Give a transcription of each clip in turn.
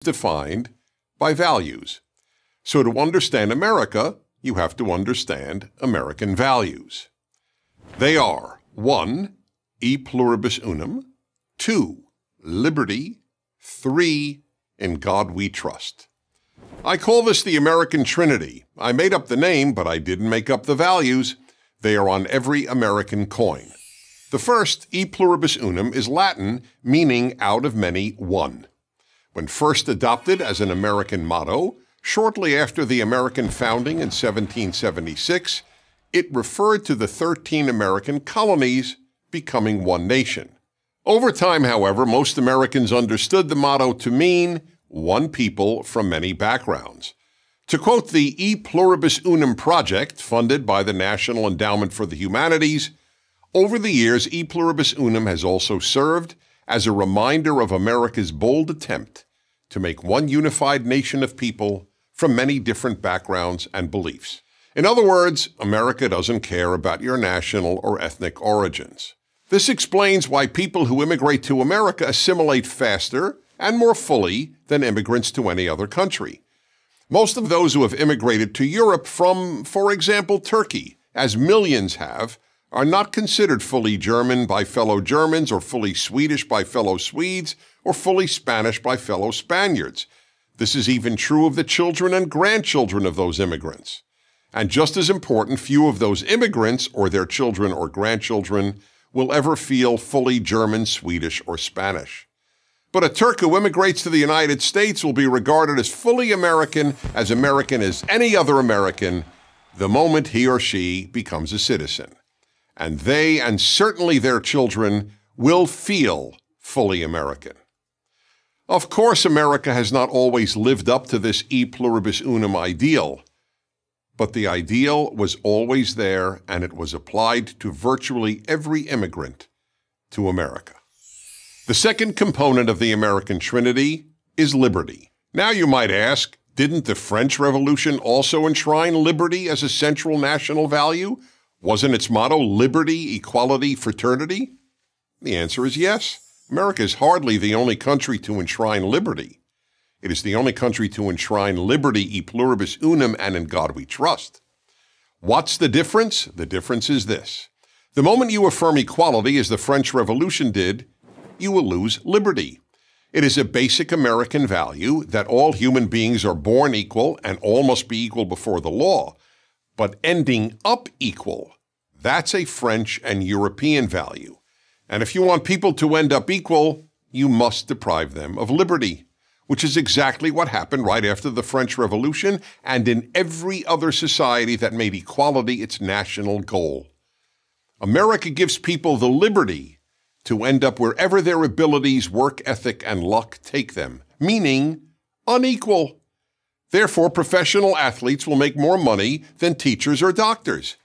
defined by values. So to understand America, you have to understand American values. They are 1. E Pluribus Unum, 2. Liberty, 3. In God we trust. I call this the American Trinity. I made up the name, but I didn't make up the values. They are on every American coin. The first, E Pluribus Unum, is Latin, meaning out of many, one. When first adopted as an American motto, shortly after the American founding in 1776, it referred to the 13 American colonies becoming one nation. Over time, however, most Americans understood the motto to mean one people from many backgrounds. To quote the E Pluribus Unum project, funded by the National Endowment for the Humanities, over the years, E Pluribus Unum has also served as a reminder of America's bold attempt to make one unified nation of people from many different backgrounds and beliefs. In other words, America doesn't care about your national or ethnic origins. This explains why people who immigrate to America assimilate faster and more fully than immigrants to any other country. Most of those who have immigrated to Europe from, for example, Turkey, as millions have, are not considered fully German by fellow Germans or fully Swedish by fellow Swedes or fully Spanish by fellow Spaniards. This is even true of the children and grandchildren of those immigrants. And just as important, few of those immigrants or their children or grandchildren will ever feel fully German, Swedish, or Spanish. But a Turk who immigrates to the United States will be regarded as fully American as any other American, the moment he or she becomes a citizen. And they, and certainly their children, will feel fully American. Of course, America has not always lived up to this E Pluribus Unum ideal, but the ideal was always there, and it was applied to virtually every immigrant to America. The second component of the American Trinity is liberty. Now you might ask, didn't the French Revolution also enshrine liberty as a central national value? Wasn't its motto liberty, equality, fraternity? The answer is yes. America is hardly the only country to enshrine liberty. It is the only country to enshrine liberty, e pluribus unum, and in God we trust. What's the difference? The difference is this. The moment you affirm equality, as the French Revolution did, you will lose liberty. It is a basic American value that all human beings are born equal and all must be equal before the law. But ending up equal, that's a French and European value. And if you want people to end up equal, you must deprive them of liberty, which is exactly what happened right after the French Revolution and in every other society that made equality its national goal. America gives people the liberty to end up wherever their abilities, work ethic, and luck take them, meaning unequal. Therefore, professional athletes will make more money than teachers or doctors.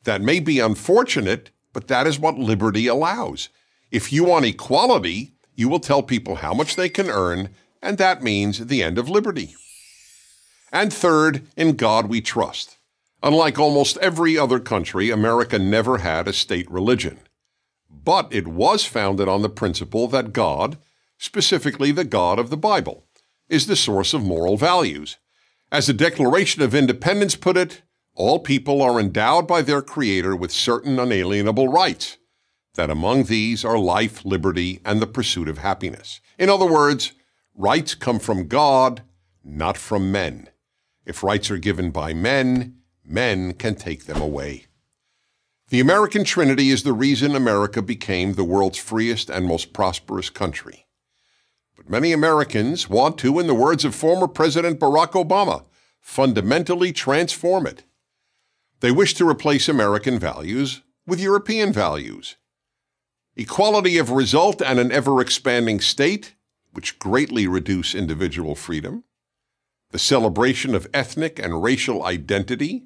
That may be unfortunate, but that is what liberty allows. If you want equality, you will tell people how much they can earn, and that means the end of liberty. And third, in God we trust. Unlike almost every other country, America never had a state religion. But it was founded on the principle that God, specifically the God of the Bible, is the source of moral values. As the Declaration of Independence put it, all people are endowed by their Creator with certain unalienable rights, that among these are life, liberty, and the pursuit of happiness. In other words, rights come from God, not from men. If rights are given by men, men can take them away. The American Trinity is the reason America became the world's freest and most prosperous country. But many Americans want to, in the words of former President Barack Obama, fundamentally transform it. They wish to replace American values with European values. Equality of result and an ever-expanding state, which greatly reduce individual freedom. The celebration of ethnic and racial identity,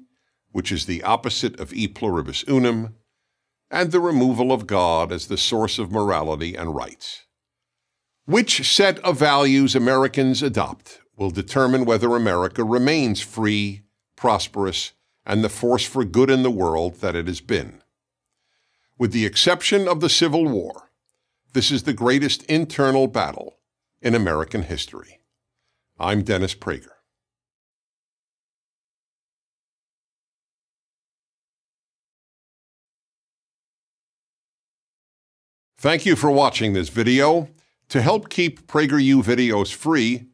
which is the opposite of e pluribus unum, and the removal of God as the source of morality and rights. Which set of values Americans adopt will determine whether America remains free, prosperous, and the force for good in the world that it has been. With the exception of the Civil War, this is the greatest internal battle in American history. I'm Dennis Prager. Thank you for watching this video. To help keep PragerU videos free,